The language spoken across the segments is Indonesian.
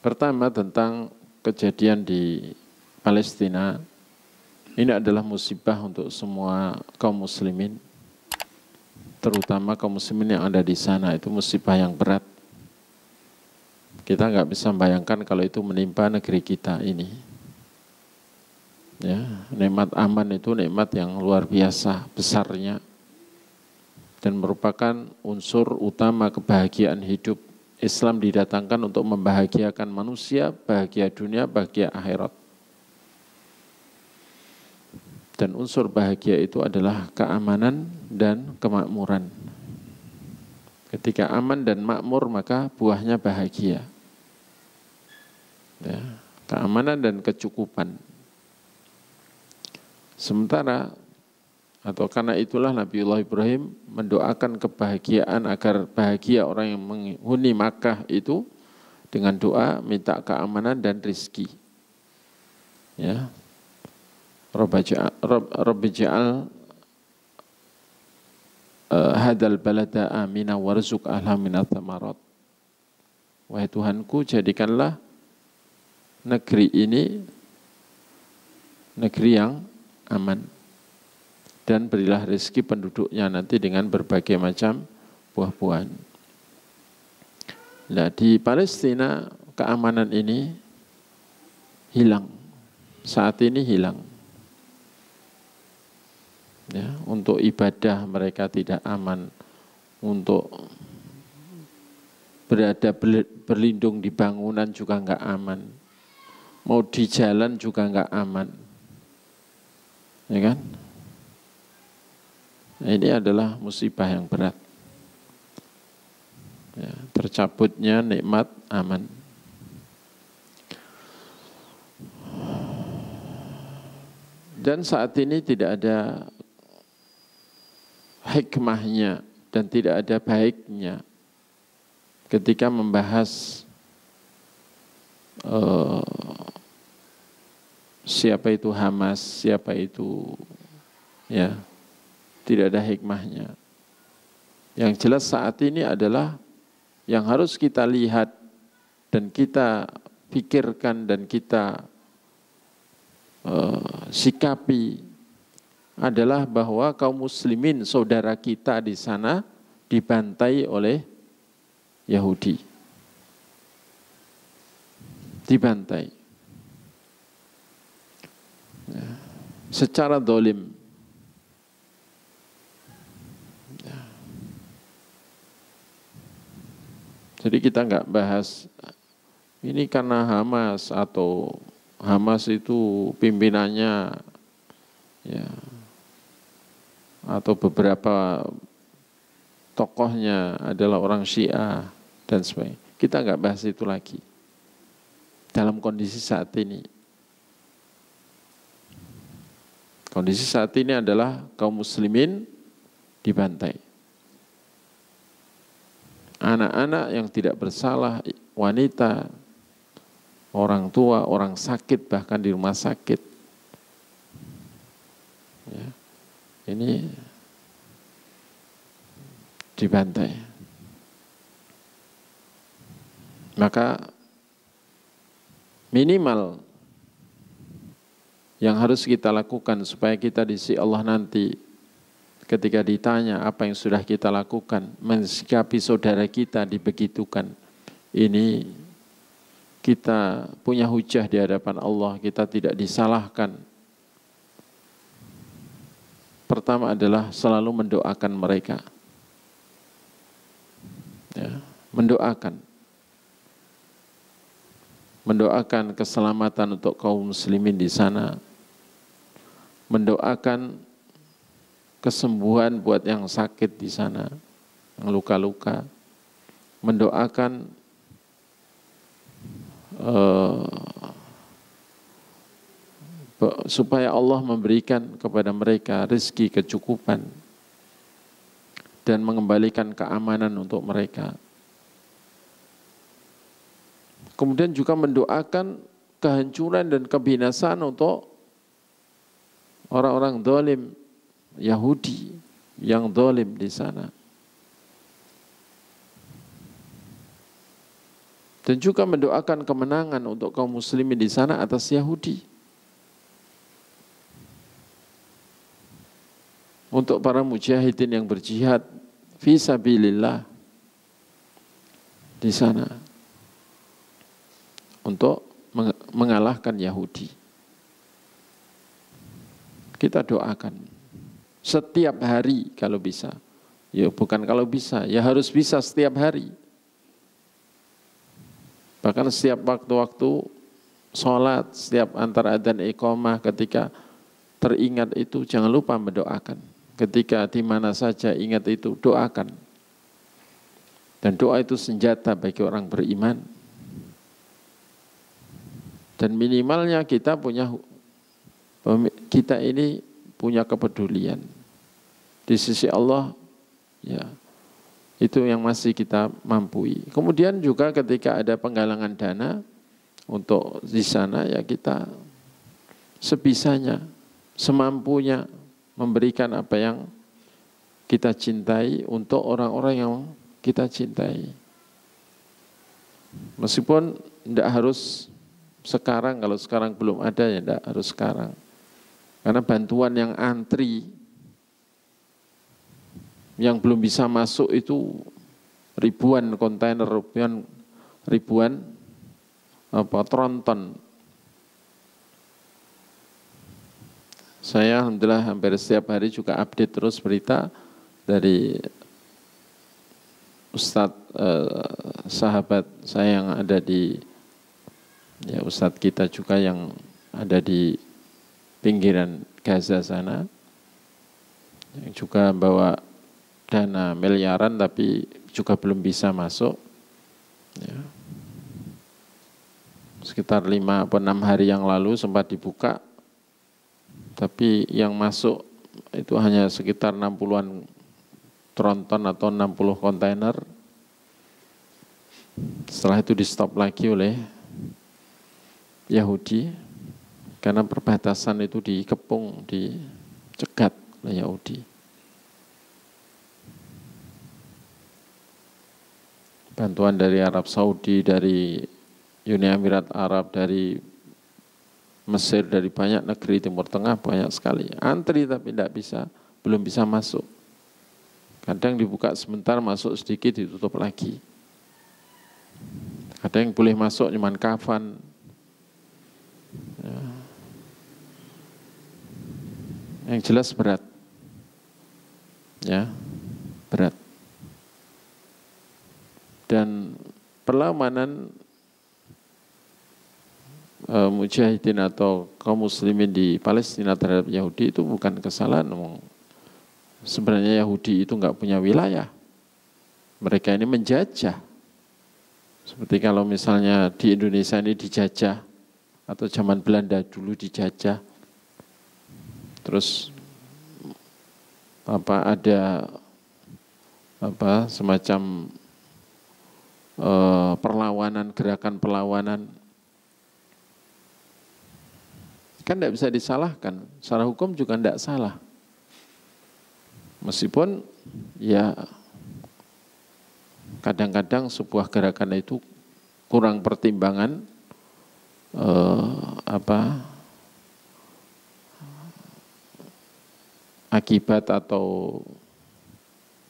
Pertama tentang kejadian di Palestina. Ini adalah musibah untuk semua kaum muslimin, terutama kaum muslimin yang ada di sana. Itu musibah yang berat. Kita nggak bisa membayangkan kalau itu menimpa negeri kita ini. Ya, nikmat aman itu nikmat yang luar biasa besarnya dan merupakan unsur utama kebahagiaan hidup. Islam didatangkan untuk membahagiakan manusia, bahagia dunia, bahagia akhirat. Dan unsur bahagia itu adalah keamanan dan kemakmuran. Ketika aman dan makmur, maka buahnya bahagia. Ya, keamanan dan kecukupan. Sementara atau karena itulah Nabiullah Ibrahim mendoakan kebahagiaan agar bahagia orang yang menghuni Makkah itu dengan doa minta keamanan dan rizki. Ya, Rabbi ja'al hadal balada amina warzuq ahla minat thamarat. Wahai Tuhanku, jadikanlah negeri ini negeri yang aman. Dan berilah rezeki penduduknya nanti dengan berbagai macam buah-buahan. Nah, di Palestina keamanan ini hilang. Saat ini hilang. Ya, untuk ibadah mereka tidak aman. Untuk berlindung di bangunan juga enggak aman. Mau di jalan juga enggak aman. Ya kan? Ini adalah musibah yang berat. Ya, tercabutnya nikmat aman. Dan saat ini tidak ada hikmahnya dan tidak ada baiknya ketika membahas siapa itu Hamas, siapa itu ya. Tidak ada hikmahnya. Yang jelas saat ini adalah yang harus kita lihat dan kita pikirkan dan kita sikapi adalah bahwa kaum muslimin saudara kita di sana dibantai oleh Yahudi. Dibantai. Ya. Secara zalim. Jadi kita nggak bahas ini karena Hamas atau Hamas itu pimpinannya ya atau beberapa tokohnya adalah orang Syiah dan sebagainya. Kita nggak bahas itu lagi dalam kondisi saat ini. Kondisi saat ini adalah kaum muslimin dibantai. Anak-anak yang tidak bersalah, wanita, orang tua, orang sakit, bahkan di rumah sakit. Ya, ini dibantai. Maka minimal yang harus kita lakukan supaya kita di sisi Allah nanti ketika ditanya apa yang sudah kita lakukan, mensikapi saudara kita dibegitukan, ini kita punya hujah di hadapan Allah, kita tidak disalahkan. Pertama adalah selalu mendoakan mereka. Ya, mendoakan keselamatan untuk kaum muslimin di sana, mendoakan kesembuhan buat yang sakit di sana, yang luka-luka, mendoakan supaya Allah memberikan kepada mereka rezeki kecukupan dan mengembalikan keamanan untuk mereka. Kemudian juga mendoakan kehancuran dan kebinasaan untuk orang-orang zalim Yahudi yang zalim di sana. Dan juga mendoakan kemenangan untuk kaum muslimin di sana atas Yahudi. Untuk para mujahidin yang berjihad fi sabilillah di sana untuk mengalahkan Yahudi. Kita doakan setiap hari kalau bisa. Ya bukan kalau bisa, ya harus bisa setiap hari. Bahkan setiap waktu-waktu sholat, setiap antara adzan iqamah, ketika teringat itu jangan lupa mendoakan. Ketika di mana saja ingat itu, doakan. Dan doa itu senjata bagi orang beriman. Dan minimalnya kita ini punya kepedulian di sisi Allah, ya. Itu yang masih kita mampu. Kemudian juga ketika ada penggalangan dana untuk di sana, ya kita sebisanya, semampunya memberikan apa yang kita cintai untuk orang-orang yang kita cintai. Meskipun tidak harus sekarang, kalau sekarang belum ada ya tidak harus sekarang. Karena bantuan yang antri, yang belum bisa masuk itu ribuan kontainer, ribuan tronton. Saya alhamdulillah hampir setiap hari juga update terus berita dari Ustadz sahabat saya yang ada di, ya Ustadz kita juga yang ada di pinggiran Gaza sana, yang juga bawa dana miliaran tapi juga belum bisa masuk, ya. Sekitar 5 atau 6 hari yang lalu sempat dibuka, tapi yang masuk itu hanya sekitar 60-an tronton atau 60 kontainer. Setelah itu di stop lagi oleh Yahudi karena perbatasan itu dikepung, dicegat oleh Yahudi. Bantuan dari Arab Saudi, dari Uni Emirat Arab, dari Mesir, dari banyak negeri Timur Tengah, banyak sekali. Antri tapi belum bisa masuk. Kadang dibuka sebentar, masuk sedikit, ditutup lagi. Kadang yang boleh masuk cuma kafan. Ya. Yang jelas berat. Ya, berat. Dan perlawanan mujahidin atau kaum muslimin di Palestina terhadap Yahudi itu bukan kesalahan. Sebenarnya Yahudi itu enggak punya wilayah. Mereka ini menjajah. Seperti kalau misalnya di Indonesia ini dijajah, atau zaman Belanda dulu dijajah. Terus ada semacam perlawanan, gerakan perlawanan, kan tidak bisa disalahkan. Secara hukum juga tidak salah. Meskipun ya kadang-kadang sebuah gerakan itu kurang pertimbangan akibat atau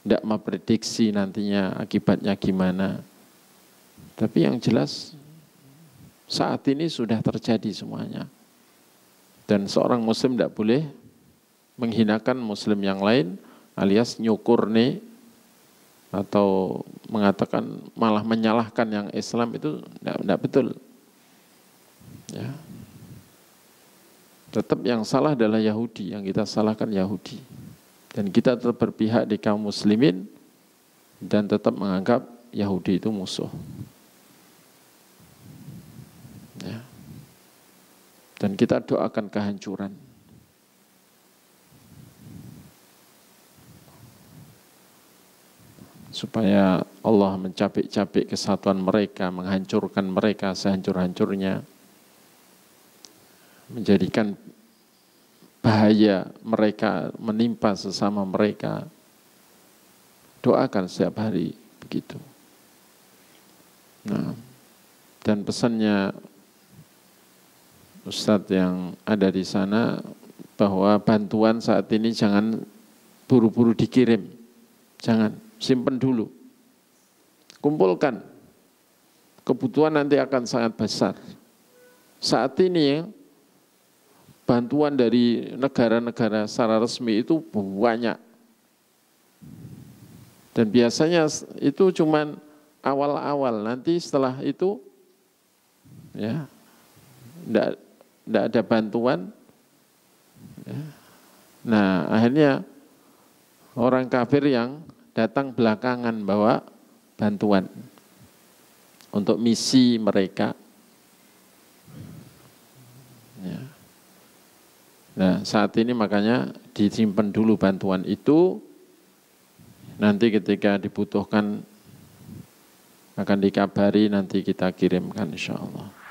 tidak memprediksi nantinya akibatnya gimana. Tapi yang jelas saat ini sudah terjadi semuanya. Dan seorang muslim tidak boleh menghinakan muslim yang lain alias nyukur nih, atau mengatakan malah menyalahkan yang Islam, itu tidak betul. Ya. Tetap yang salah adalah Yahudi, yang kita salahkan Yahudi. Dan kita tetap berpihak di kaum muslimin dan tetap menganggap Yahudi itu musuh. Ya. Dan kita doakan kehancuran. Supaya Allah mencapik-capik kesatuan mereka, menghancurkan mereka sehancur-hancurnya, menjadikan bahaya mereka menimpa sesama mereka. Doakan setiap hari begitu. Nah, Dan pesannya Ustadz yang ada di sana bahwa bantuan saat ini jangan buru-buru dikirim. Jangan, simpen dulu. Kumpulkan. Kebutuhan nanti akan sangat besar. Saat ini bantuan dari negara-negara secara resmi itu banyak. Dan biasanya itu cuman awal-awal, nanti setelah itu ya enggak ada bantuan. Ya. Nah, akhirnya orang kafir yang datang belakangan bawa bantuan untuk misi mereka. Ya. Nah, saat ini makanya disimpan dulu bantuan itu, nanti ketika dibutuhkan akan dikabari, nanti kita kirimkan insya Allah.